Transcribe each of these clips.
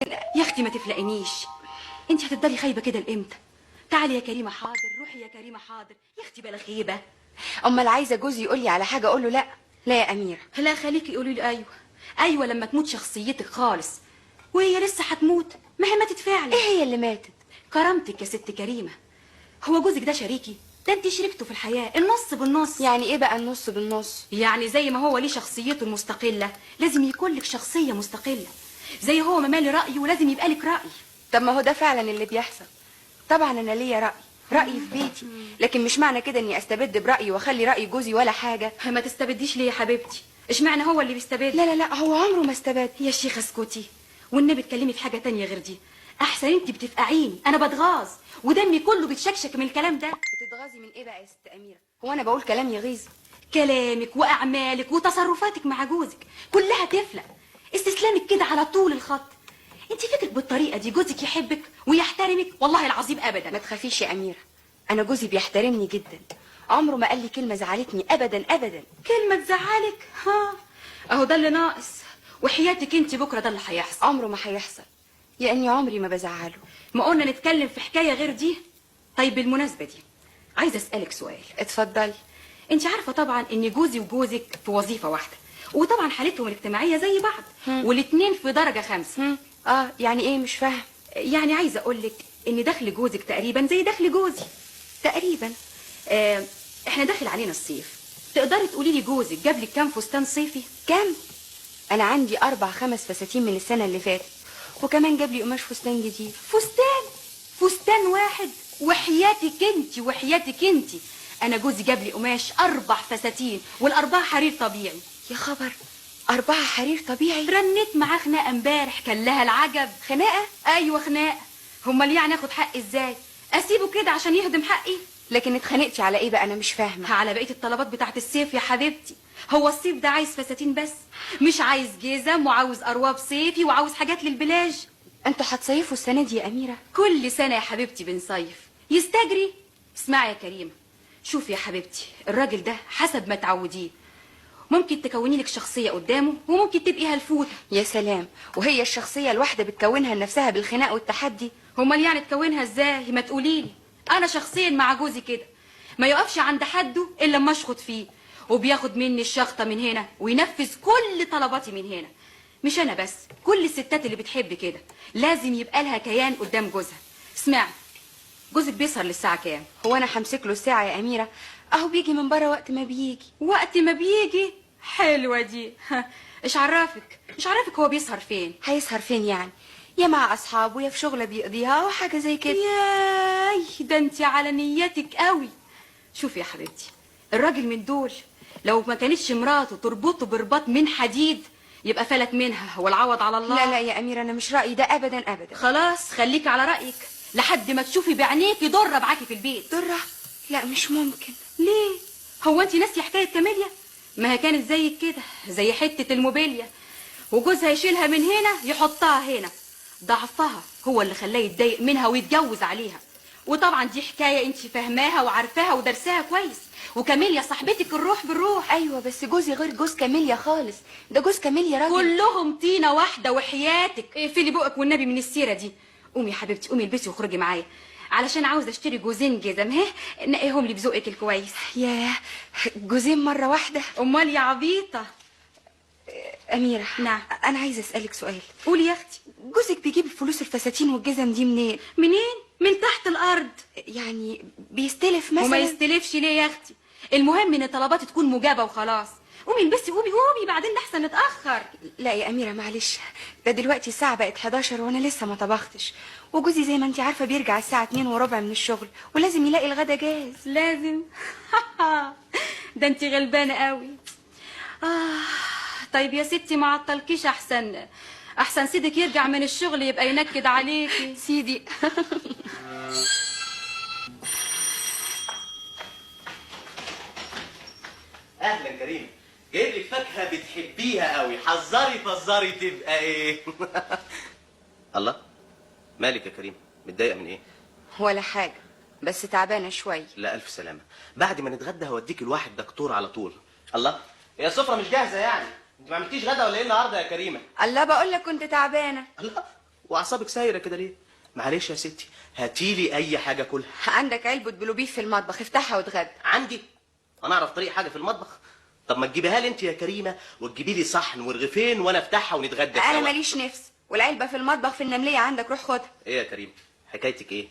يا اختي ما تفلقنيش. انت هتفضلي خايبه كده لامتى؟ تعالي يا كريمه حاضر، روحي يا كريمه حاضر. يا اختي بلا خيبه. امال عايزه جوزي يقول لي على حاجه اقول له لا؟ لا يا اميره. لا خليكي قولي لي ايوه. ايوه لما تموت شخصيتك خالص. وهي لسه هتموت، ما هي ماتت فعلا. ايه هي اللي ماتت؟ كرامتك يا ست كريمه. هو جوزك ده شريكي؟ ده انت شريكته في الحياه، النص بالنص. يعني ايه بقى النص بالنص؟ يعني زي ما هو ليه شخصيته المستقله لازم يكون لك شخصيه مستقله. زي هو ما مالي راي ولازم يبقى لك راي. طب ما هو ده فعلا اللي بيحصل. طبعا انا ليا راي في بيتي، لكن مش معنى كده اني استبد برايي واخلي راي جوزي ولا حاجه. ما تستبديش ليه يا حبيبتي؟ اشمعنى هو اللي بيستبد؟ لا لا لا، هو عمره ما استبد. يا شيخه اسكتي، والنبي اتكلمي في حاجه تانية غير دي. احسن انت بتفقعيني، انا بتغاظ ودمي كله بيتشكشك من الكلام ده. بتتغاظي من ايه بقى يا ست اميره؟ هو انا بقول كلام يغيظ؟ كلامك واعمالك وتصرفاتك مع جوزك كلها تفلق. استسلامك كده على طول الخط. انت فكرك بالطريقه دي جوزك يحبك ويحترمك؟ والله العظيم ابدا. ما تخافيش يا اميره، انا جوزي بيحترمني جدا، عمره ما قال لي كلمه زعلتني ابدا ابدا. كلمه تزعلك؟ ها، اهو ده اللي ناقص. وحياتك انت بكره ده اللي هيحصل. عمره ما هيحصل، لاني عمري ما بزعله. ما قلنا نتكلم في حكايه غير دي؟ طيب بالمناسبه دي عايزه اسالك سؤال. اتفضلي. انت عارفه طبعا ان جوزي وجوزك في وظيفه واحده، وطبعا حالتهم الاجتماعيه زي بعض، والاتنين في درجه 5. يعني ايه؟ مش فاهم. يعني عايزه اقول لك ان دخل جوزك تقريبا زي دخل جوزي تقريبا. احنا داخل علينا الصيف. تقدري تقولي لي جوزك جاب لك كام فستان صيفي؟ كام؟ انا عندي 4-5 فساتين من السنه اللي فاتت، وكمان جاب لي قماش فستان جديد. فستان واحد؟ وحياتك انت وحياتك انت، انا جوزي جاب لي قماش 4 فساتين، والاربعه حرير طبيعي. يا خبر، 4 حرير طبيعي؟ رنيت معاه خناقه امبارح، كان لها العجب. خناقه؟ ايوه خناقه. امال يعني اخد حقي ازاي؟ اسيبه كده عشان يهدم حقي؟ لكن اتخانقتي على ايه بقى؟ انا مش فاهمه. على بقيه الطلبات بتاعت الصيف يا حبيبتي. هو الصيف ده عايز فساتين بس؟ مش عايز جزم وعاوز ارواب صيفي وعاوز حاجات للبلاج. انتوا هتصيفوا السنه دي يا اميره؟ كل سنه يا حبيبتي بنصيف. يستجري. اسمعي يا كريمه، شوفي يا حبيبتي، الراجل ده حسب ما تعوديه. ممكن تكوني لك شخصيه قدامه وممكن تبقي هلفوته. يا سلام، وهي الشخصيه الواحده بتكونها لنفسها بالخناق والتحدي؟ امال يعني تكونها ازاي؟ ما تقوليلي. انا شخصيا مع جوزي كده، ما يقفش عند حده الا لما اشخط فيه، وبياخد مني الشخطه من هنا وينفذ كل طلباتي من هنا. مش انا بس، كل الستات اللي بتحب كده لازم يبقى لها كيان قدام جوزها. اسمعي، جوزك بيسهر للساعه كام؟ هو انا همسك له الساعه يا اميره؟ اهو بيجي من بره وقت ما بيجي. وقت ما بيجي؟ حلوه دي. ايش عرفك هو بيسهر فين؟ هيسهر فين يعني؟ يا مع اصحابه يا في شغله بيقضيها او حاجه زي كده. ياي ده انت على نيتك قوي. شوفي يا حبيبتي، الراجل من دول لو ما كانتش مراته تربطه برباط من حديد يبقى فلت منها والعوض على الله. لا لا يا اميره، انا مش رايي ده ابدا ابدا. خلاص خليكي على رايك لحد ما تشوفي بعينيكي ضره معاكي في البيت. ضره؟ لا مش ممكن. ليه؟ هو انت ناسيه حكايه كاميليا؟ ما هي كانت زيك كده، زي حته الموبيليا، وجوزها يشيلها من هنا يحطها هنا. ضعفها هو اللي خلاه يتضايق منها ويتجوز عليها. وطبعا دي حكايه انت فاهماها وعارفاها ودرساها كويس، وكاميليا صاحبتك الروح بالروح. ايوه بس جوزي غير جوز كاميليا خالص، ده جوز كاميليا راجل. كلهم طينه واحده وحياتك. اقفلي بقك والنبي من السيره دي. قومي يا حبيبتي، قومي البسي واخرجي معايا علشان عاوزه اشتري جوزين جزم. نقيهم لي بذوقك الكويس. ياه، جوزين مره واحده؟ امال يا عبيطه. اميره، نعم. انا عايزه اسالك سؤال. قولي يا اختي. جوزك بيجيب فلوس الفساتين والجزم دي منين؟ من تحت الارض. يعني بيستلف مثلا؟ وما يستلفش ليه يا اختي؟ المهم ان طلباتي تكون مجابه وخلاص. قومي البسي، قومي بعدين لحسن نتاخر. لا يا اميره معلش، ده دلوقتي الساعه بقت 11 وانا لسه ما طبختش، وجوزي زي ما انت عارفه بيرجع الساعه 2:15 من الشغل، ولازم يلاقي الغدا جاهز. لازم؟ ده انت غلبانه قوي. طيب يا ستي ما عطلكيش، احسن سيدك يرجع من الشغل يبقى ينكد عليكي. سيدي. اهلا كريم، جايب لك فاكهه بتحبيها قوي، حذري فزري تبقى ايه؟ الله، مالك يا كريم؟ متضايقه من ايه؟ ولا حاجه، بس تعبانه شويه. لا الف سلامه، بعد ما نتغدى هوديك الواحد دكتور على طول. الله، هي السفره مش جاهزه يعني؟ انت ما عملتيش غدا ولا ايه النهارده يا كريمه؟ الله، بقول لك كنت تعبانه. الله، واعصابك سايره كده ليه؟ معلش يا ستي، هاتيلي اي حاجه كلها. عندك علبه بلوبيف في المطبخ، افتحها واتغدى. عندي؟ انا اعرف طريق حاجه في المطبخ؟ طب ما تجيبيها لي انت يا كريمه، وتجيبي لي صحن ورغيفين وانا افتحها ونتغدى سوا. انا ماليش نفس، والعلبه في المطبخ في النمليه عندك، روح خدها. ايه يا كريم، حكايتك ايه؟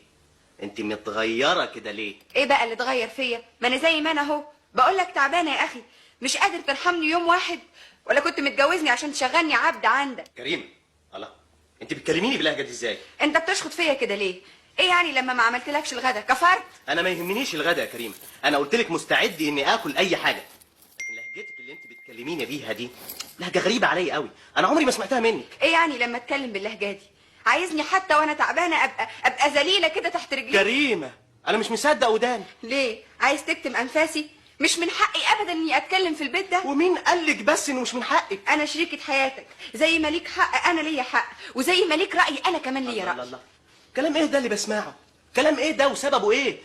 انت متغيره كده ليه؟ ايه بقى اللي اتغير فيا؟ ما انا زي ما انا اهو، بقول لك تعبانه يا اخي، مش قادر ترحمني يوم واحد؟ ولا كنت متجوزني عشان تشغلني عبد عندك؟ كريم، الله، انت بتكلميني باللهجه دي ازاي؟ انت بتشخط فيا كده ليه؟ ايه يعني لما ما عملتلكش الغدا كفرت؟ انا ما يهمنيش الغدا يا كريم، انا قلت لك مستعد اني اكل اي حاجه، لكن لهجتك اللي انت بتكلميني بيها دي لهجه غريبه عليا قوي، انا عمري ما سمعتها منك. ايه يعني لما اتكلم باللهجه دي؟ عايزني حتى وانا تعبانه ابقى ذليله كده تحت رجليك؟ كريمه، انا مش مصدق وداني. ليه؟ عايز تكتم انفاسي؟ مش من حقي ابدا اني اتكلم في البيت ده. ومين قالك بس انه مش من حقك؟ انا شريكة حياتك، زي ما ليك حق انا ليا حق، وزي ما ليك راي انا كمان ليا الله راي. الله، كلام ايه ده اللي بسمعه؟ كلام ايه ده وسببه ايه؟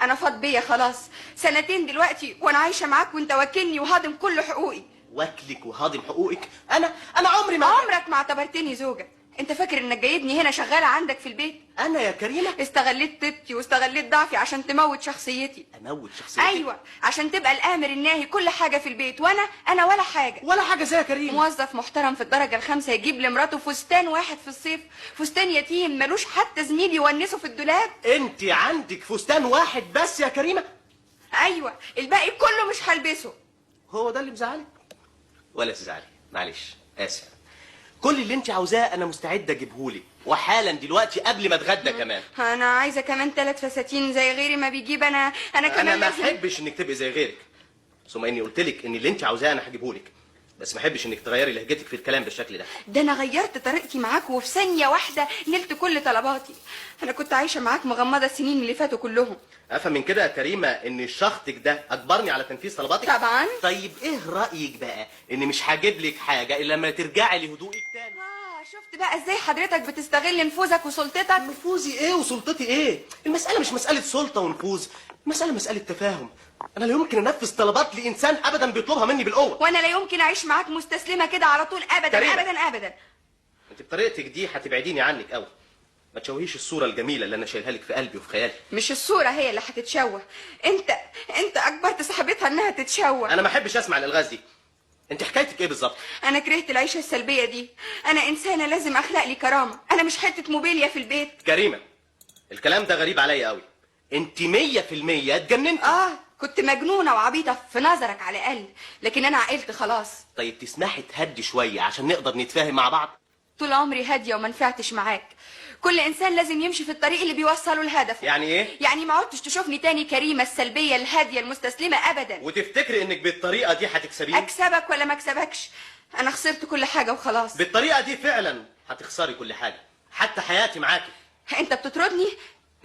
انا فاض بيا خلاص، سنتين دلوقتي وانا عايشه معاك وانت واكلني وهاضم كل حقوقي. واكلك وهاضم حقوقك؟ انا عمري ما عمرك ما اعتبرتني زوجة. انت فاكر انك جايبني هنا شغاله عندك في البيت؟ انا يا كريمه استغليت طيبتي واستغليت ضعفي عشان تموت شخصيتي. اموت شخصيتك؟ ايوه، عشان تبقى الامر الناهي كل حاجه في البيت، وانا ولا حاجه. ولا حاجه زي يا كريم. موظف محترم في الدرجه الخامسه يجيب لمراته فستان واحد في الصيف، فستان يتيم ملوش حتى زميل يونسه في الدولاب. انت عندك فستان واحد بس يا كريمه؟ ايوه، الباقي كله مش هلبسه. هو ده اللي مزعلك؟ ولا تزعلي، معلش، اسف. كل اللي انت عاوزاه انا مستعد اجيبهولك، وحالا دلوقتي قبل ما اتغدى كمان. انا عايزه كمان 3 فساتين زي غيري ما بيجيب. انا كمان انا ما لازم- احبش انك تبقي زي غيرك، ثم اني قلت لك ان اللي انت عاوزاه انا هجيبهولك، بس ما احبش انك تغيري لهجتك في الكلام بالشكل ده. ده انا غيرت طريقتي معاك وفي ثانيه واحده نلت كل طلباتي. انا كنت عايشه معاك مغمضه السنين اللي فاتوا كلهم. افهم من كده يا كريمه ان شخطك ده اجبرني على تنفيذ طلباتك؟ طبعا. طيب ايه رايك بقى اني مش هجيب لك حاجه الا لما ترجعي لهدوئك تاني؟ شفت بقى ازاي حضرتك بتستغل نفوذك وسلطتك؟ نفوذي ايه وسلطتي ايه؟ المساله مش مساله سلطه ونفوذ، المساله مساله تفاهم. انا لا يمكن انفذ طلبات لانسان ابدا بيطلبها مني بالقوه. وانا لا يمكن اعيش معاك مستسلمه كده على طول، ابدا كريمة. ابدا ابدا. انت بطريقتك دي هتبعديني عنك قوي، ما تشوهيش الصوره الجميله اللي انا شايلها لك في قلبي وفي خيالي. مش الصوره هي اللي هتتشوه، انت اجبرت صاحبتها انها تتشوه. انا ما احبش اسمع الالغاز دي. انت حكايتك ايه بالظبط؟ انا كرهت العيشه السلبيه دي. انا انسانه لازم اخلق لي كرامه، انا مش حته موبيليا في البيت. كريمه، الكلام ده غريب عليا قوي، انت 100% اتجننتي. كنت مجنونه وعبيطه في نظرك على الاقل، لكن انا عقلت خلاص. طيب تسمحي تهدي شويه عشان نقدر نتفاهم مع بعض؟ طول عمري هاديه وما نفعتش معاك. كل انسان لازم يمشي في الطريق اللي بيوصله لهدفه. يعني ايه؟ يعني ما عدتش تشوفني تاني كريمه السلبيه الهاديه المستسلمه ابدا. وتفتكري انك بالطريقه دي هتكسبيني؟ اكسبك ولا ما اكسبكش، انا خسرت كل حاجه وخلاص. بالطريقه دي فعلا هتخسري كل حاجه، حتى حياتي معاكي. انت بتطردني،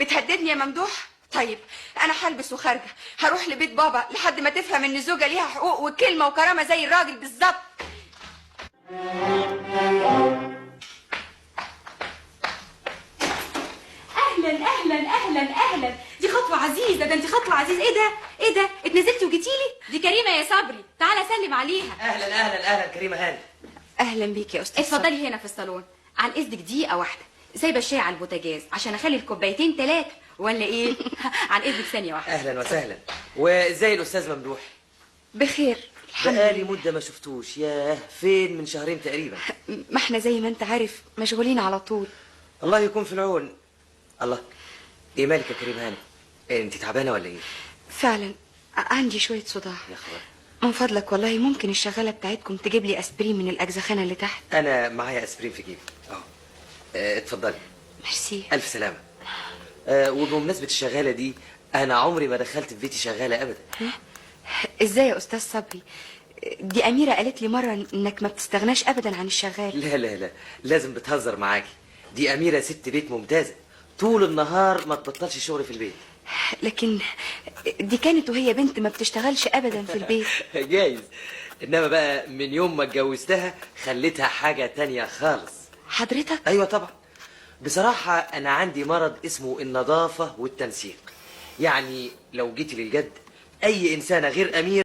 بتهددني يا ممدوح. طيب انا هلبس وخارجه، هروح لبيت بابا لحد ما تفهم ان الزوجه ليها حقوق وكلمه وكرامه زي الراجل بالظبط. اهلا اهلا اهلا اهلا، دي خطوه عزيزه، ده انت خطوه عزيزه. ايه ده اتنزلتي وجيتيلي؟ دي كريمه يا صبري، تعالى سلم عليها. اهلا اهلا اهلا كريمه هاني. اهلا بيك يا استاذ. اتفضلي هنا في الصالون، عن اذنك دقيقه واحده، سايبه الشاي على البوتاجاز عشان اخلي الكوبايتين 3 ولا ايه؟ عن اذنك ثانيه واحده. اهلا وسهلا. وازاي الاستاذ ممدوح؟ بخير الحمد بقالي لله. مده ما شفتوش، ياه فين من شهرين تقريبا. ما احنا زي ما انت عارف مشغولين على طول. الله يكون في العون. الله، ايه مالك يا كريم هاني؟ انت تعبانه ولا ايه؟ فعلا عندي شويه صداع. يا خبر. من فضلك والله ممكن الشغاله بتاعتكم تجيب لي اسبرين من الاجزخانه اللي تحت؟ انا معايا اسبرين في جيبي اهو. اتفضلي. ميرسي. الف سلامه. وبمناسبه الشغاله دي، انا عمري ما دخلت في بيتي شغاله ابدا. ازاي يا استاذ صبري؟ دي اميره قالت لي مره انك ما بتستغناش ابدا عن الشغال. لا لا لا، لازم بتهزر معاكي. دي اميره ست بيت ممتازه، طول النهار ما تبطلش شغل في البيت. لكن دي كانت وهي بنت ما بتشتغلش ابدا في البيت. جايز، انما بقى من يوم ما اتجوزتها خليتها حاجه تانية خالص. حضرتك؟ ايوه طبعا. بصراحه انا عندي مرض اسمه النظافه والتنسيق. يعني لو جيتي للجد، اي انسانه غير اميره